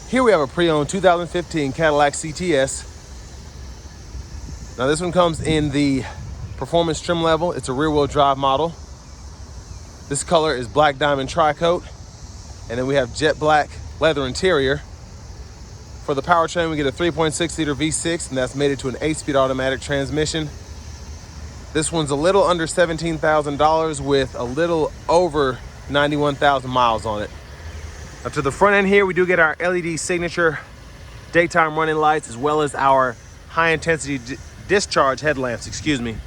Here we have a pre-owned 2015 Cadillac CTS. Now this one comes in the performance trim level. It's a rear-wheel drive model. This color is black diamond tri-coat. And then we have jet black leather interior. For the powertrain, we get a 3.6 liter V6, and that's mated to an 8-speed automatic transmission. This one's a little under $17,000 with a little over 91,000 miles on it. Now to the front end here, we do get our LED signature daytime running lights, as well as our high intensity discharge headlamps, And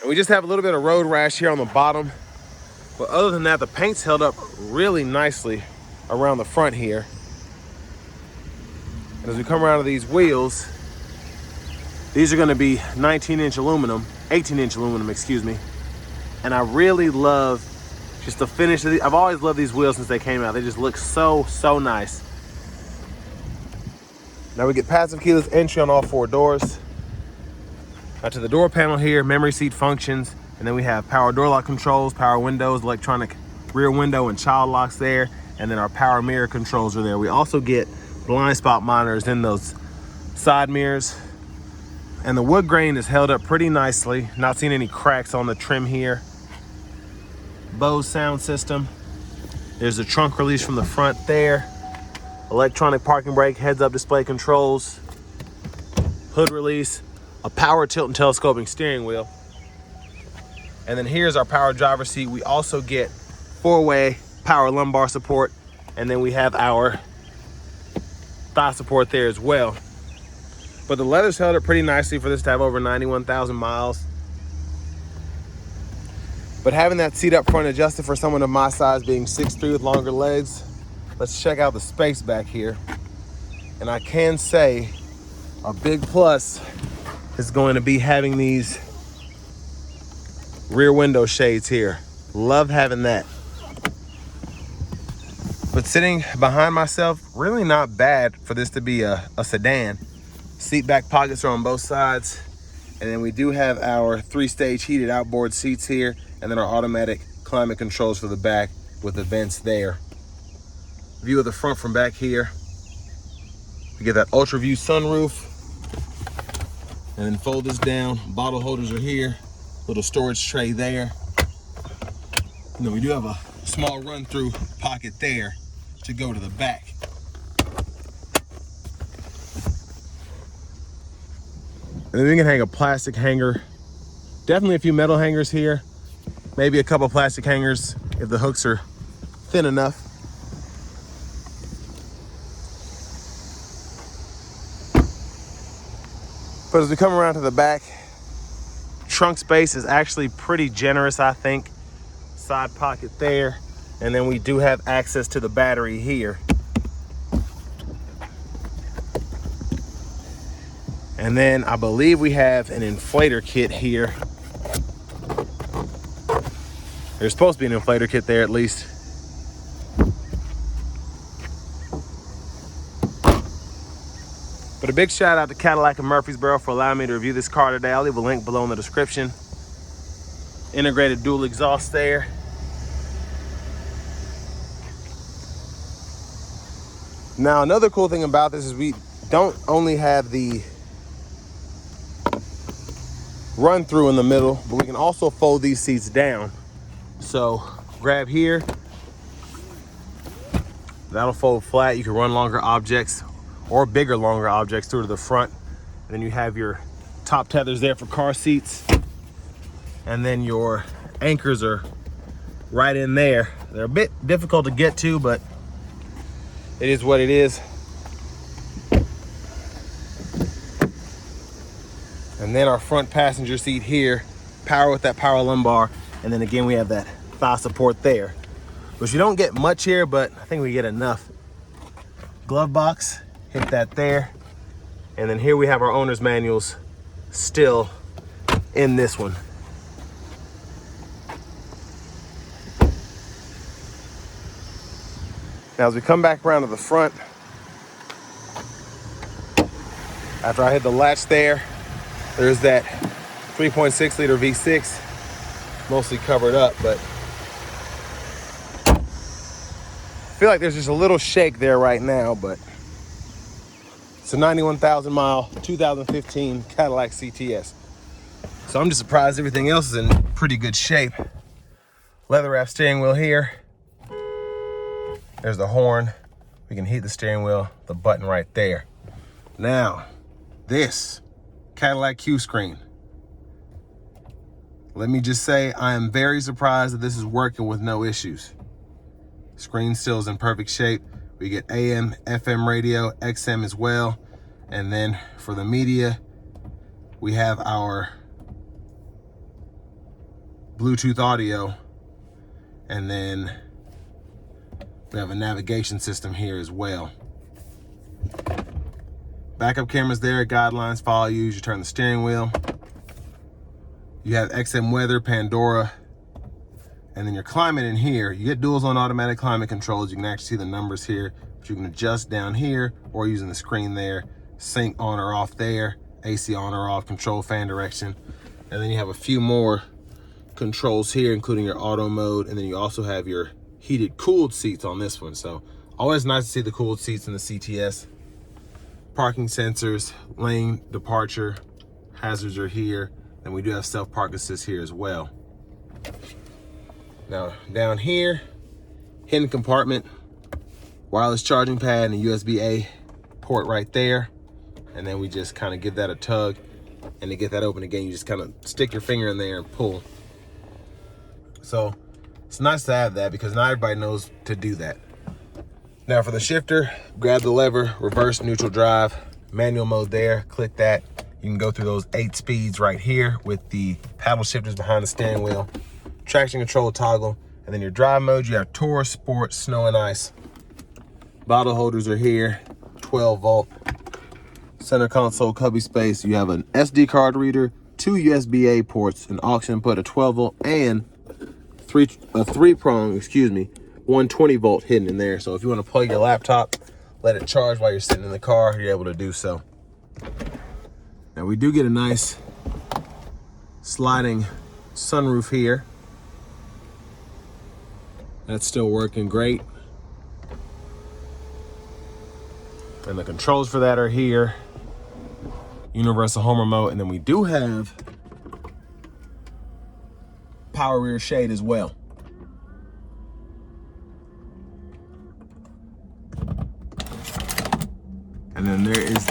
we just have a little bit of road rash here on the bottom. But other than that, the paint's held up really nicely around the front here. And as we come around to these wheels, these are gonna be 18-inch aluminum, And I really love just the finish of these. I've always loved these wheels since they came out. They just look so nice. Now we get passive keyless entry on all 4 doors. Now to the door panel here, memory seat functions, and then we have power door lock controls, power windows, electronic rear window and child locks there, and then our power mirror controls are there. We also get blind spot monitors in those side mirrors. And the wood grain is held up pretty nicely. Not seeing any cracks on the trim here. Bose sound system. There's a trunk release from the front there. Electronic parking brake, heads-up display controls. Hood release. A power tilt and telescoping steering wheel. And then here's our power driver's seat. We also get 4-way power lumbar support. And then we have our thigh support there as well. But the leather's held up pretty nicely for this to have over 91,000 miles. But having that seat up front adjusted for someone of my size, being 6'3" with longer legs, let's check out the space back here. And I can say a big plus is going to be having these rear window shades here. Love having that. But sitting behind myself, really not bad for this to be a sedan. Seat back pockets are on both sides. And then we do have our 3-stage heated outboard seats here, and then our automatic climate controls for the back with the vents there. View of the front from back here. We get that ultra view sunroof. And then fold this down. Bottle holders are here. Little storage tray there. And then we do have a small run-through pocket there to go to the back. And then we can hang a plastic hanger. Definitely a few metal hangers here. Maybe a couple plastic hangers if the hooks are thin enough. But as we come around to the back, trunk space is actually pretty generous, I think. Side pocket there. And then we do have access to the battery here. And then I believe we have an inflator kit here. There's supposed to be an inflator kit there at least. But a big shout out to Cadillac of Murfreesboro for allowing me to review this car today. I'll leave a link below in the description. Integrated dual exhaust there. Now another cool thing about this is we don't only have the run through in the middle, but we can also fold these seats down. So grab here, that'll fold flat. You can run longer objects or bigger longer objects through to the front. And then you have your top tethers there for car seats. And then your anchors are right in there. They're a bit difficult to get to, but it is what it is. And then our front passenger seat here, power with that power lumbar. And then again, we have that thigh support there, which you don't get much here, but I think we get enough. Glove box, hit that there. And then here we have our owner's manuals still in this one. Now as we come back around to the front, after I hit the latch there, there's that 3.6 liter V6, mostly covered up, but I feel like there's just a little shake there right now, but It's a 91,000 mile 2015 Cadillac CTS. So I'm just surprised everything else is in pretty good shape. Leather wrap steering wheel here. There's the horn. We can heat the steering wheel, the button right there. Now, this Cadillac Q screen. Let me just say, I am very surprised that this is working with no issues. Screen still is in perfect shape. We get AM, FM radio, XM as well. And then for the media, we have our Bluetooth audio. And then we have a navigation system here as well. Backup cameras there, guidelines, follow you as you turn the steering wheel. You have XM weather, Pandora, and then your climate in here. You get dual zone automatic climate controls. You can actually see the numbers here, but you can adjust down here or using the screen there. Sync on or off there, AC on or off, control fan direction. And then you have a few more controls here, including your auto mode. And then you also have your heated cooled seats on this one. So always nice to see the cooled seats in the CTS. Parking sensors, lane departure, hazards are here. And we do have self-park assist here as well. Now down here, hidden compartment, wireless charging pad and a USB-A port right there. And then we just kind of give that a tug. And to get that open again, you just kind of stick your finger in there and pull. So it's nice to have that because not everybody knows to do that. Now for the shifter, grab the lever, reverse, neutral drive, manual mode there, click that. You can go through those 8 speeds right here with the paddle shifters behind the steering wheel, traction control toggle, and then your drive mode, you have Tour, Sport, Snow and Ice. Bottle holders are here, 12 volt. Center console cubby space. You have an SD card reader, 2 USB-A ports, an aux input, a 12 volt, and a three-prong, 120 volt hidden in there. So if you want to plug your laptop, let it charge while you're sitting in the car, you're able to do so. Now we do get a nice sliding sunroof here. That's still working great. And the controls for that are here. Universal home remote, and then we do have power rear shade as well. And then there is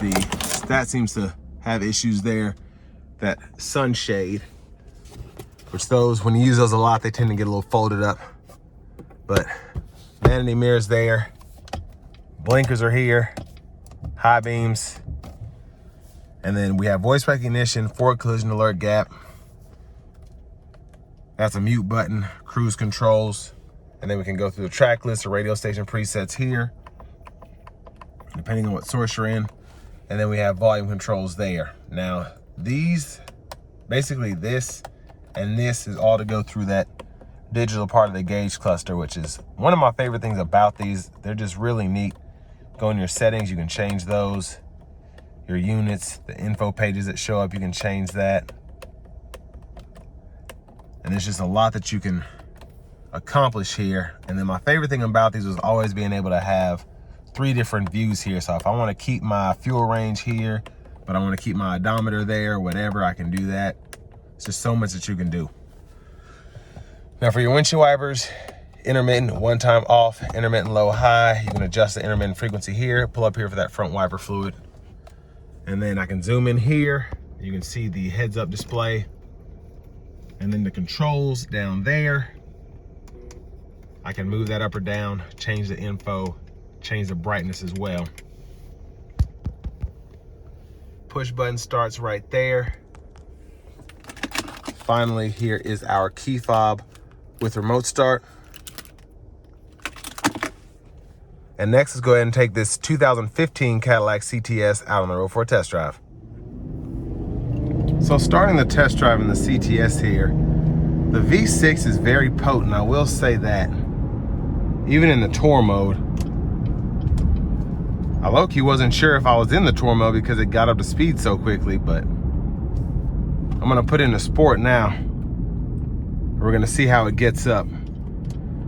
that seems to have issues there, that sunshade, which those, when you use those a lot, they tend to get a little folded up. But vanity mirrors there, blinkers are here, high beams, and then we have voice recognition, forward collision alert gap. That's a mute button, cruise controls, and then we can go through the track list or radio station presets here, depending on what source you're in. And then we have volume controls there. Now these, basically this and this is all to go through that digital part of the gauge cluster, which is one of my favorite things about these. They're just really neat. Go in your settings, you can change those. Your units, the info pages that show up, you can change that. And there's just a lot that you can accomplish here. And then my favorite thing about these was always being able to have 3 different views here. So if I want to keep my fuel range here, but I want to keep my odometer there, whatever, I can do that. It's just so much that you can do. Now for your windshield wipers, intermittent, one time off, intermittent low high. You can adjust the intermittent frequency here, pull up here for that front wiper fluid. And then I can zoom in here. You can see the heads up display. And then the controls down there. I can move that up or down, change the info, change the brightness as well. Push button starts right there. Finally, here is our key fob with remote start. And next, let's go ahead and take this 2015 Cadillac CTS out on the road for a test drive. So starting the test drive in the CTS here, the V6 is very potent, I will say that. Even in the tour mode. I low-key wasn't sure if I was in the tour mode because it got up to speed so quickly, but I'm gonna put it in a sport now. We're gonna see how it gets up.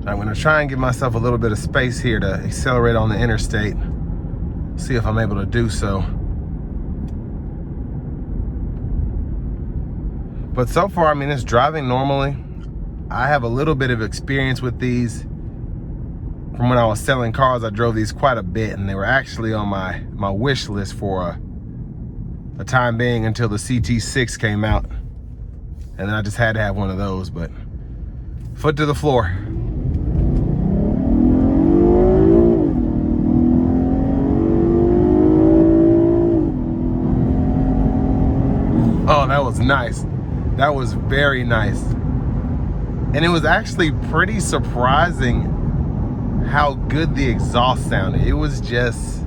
I'm gonna try and give myself a little bit of space here to accelerate on the interstate. See if I'm able to do so. But so far, I mean, it's driving normally. I have a little bit of experience with these. From when I was selling cars, I drove these quite a bit, and they were actually on my wish list for a time being until the CT6 came out. And then I just had to have one of those, but foot to the floor. Oh, that was nice. That was very nice. And it was actually pretty surprising how good the exhaust sounded. It was just,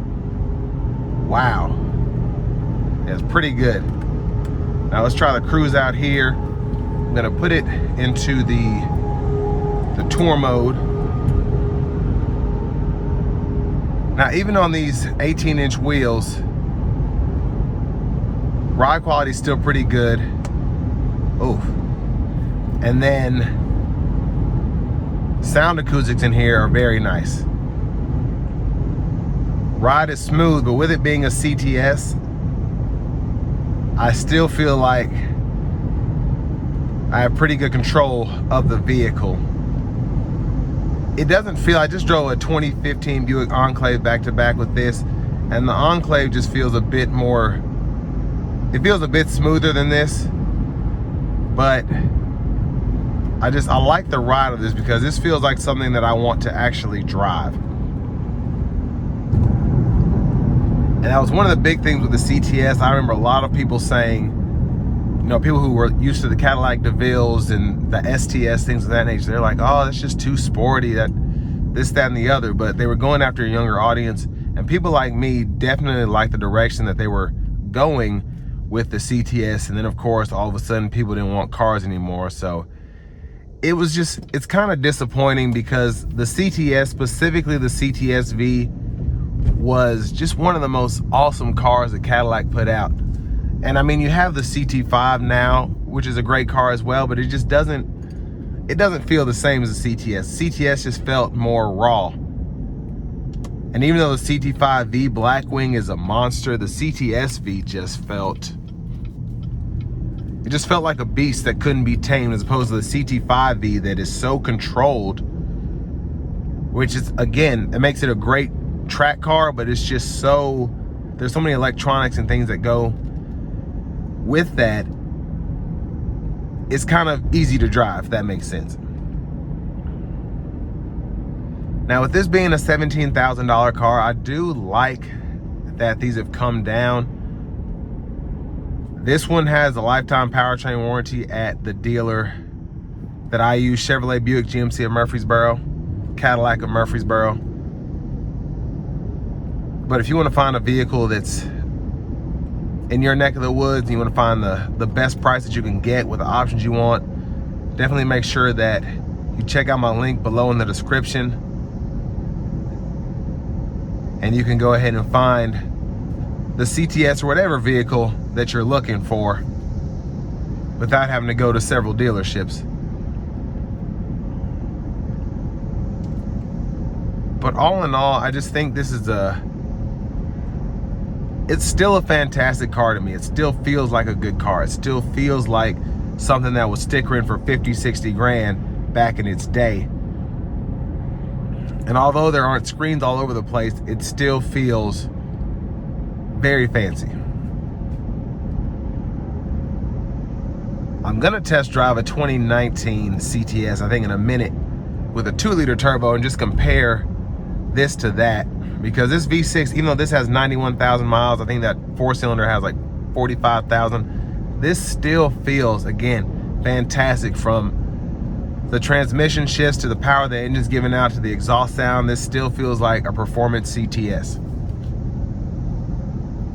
wow. Yeah, it's pretty good. Now let's try the cruise out here. I'm gonna put it into the tour mode. Now, even on these 18-inch wheels, ride quality is still pretty good. Oof. And then sound acoustics in here are very nice. Ride is smooth, but with it being a CTS, I still feel like I have pretty good control of the vehicle. It doesn't feel, I just drove a 2015 Buick Enclave back to back with this, and the Enclave just feels a bit more, it feels a bit smoother than this, but I like the ride of this because this feels like something that I want to actually drive. And that was one of the big things with the CTS. I remember a lot of people saying, you know, people who were used to the Cadillac DeVilles and the STS, things of that nature, they're like, oh, that's just too sporty, that this, that, and the other. But they were going after a younger audience. And people like me definitely liked the direction that they were going with the CTS. And then, of course, all of a sudden, people didn't want cars anymore. So it was just, it's kind of disappointing because the CTS, specifically the CTS V, was just one of the most awesome cars that Cadillac put out. And I mean, you have the CT5 now, which is a great car as well, but it just doesn't feel the same as the CTS. CTS just felt more raw. And even though the CT5V Blackwing is a monster, the CTS V just felt like a beast that couldn't be tamed, as opposed to the CT5V that is so controlled, which is, again, it makes it a great track car, but it's just so, there's so many electronics and things that go with that. It's kind of easy to drive, if that makes sense. Now, with this being a $17,000 car, I do like that these have come down. This one has a lifetime powertrain warranty at the dealer that I use, Chevrolet Buick GMC of Murfreesboro, Cadillac of Murfreesboro. But if you want to find a vehicle that's in your neck of the woods, and you want to find the best price that you can get with the options you want, definitely make sure that you check out my link below in the description. And you can go ahead and find the CTS or whatever vehicle that you're looking for without having to go to several dealerships. But all in all, I just think this is it's still a fantastic car to me. It still feels like a good car. It still feels like something that was stickering for 50, 60 grand back in its day. And although there aren't screens all over the place, it still feels very fancy. I'm gonna test drive a 2019 CTS, I think in a minute, with a 2-liter turbo, and just compare this to that. Because this V6, even though this has 91,000 miles, I think that 4-cylinder has like 45,000. This still feels, again, fantastic. From the transmission shifts to the power the engine's giving out to the exhaust sound, this still feels like a performance CTS.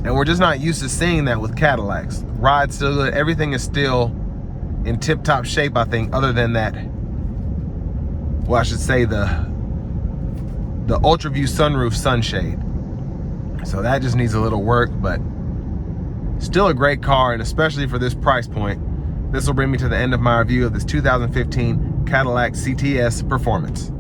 And we're just not used to seeing that with Cadillacs. Ride's still good, everything is still in tip-top shape, I think, other than that, well, I should say the Ultra View sunroof sunshade. So that just needs a little work, but still a great car, and especially for this price point. This will bring me to the end of my review of this 2015 Cadillac CTS Performance.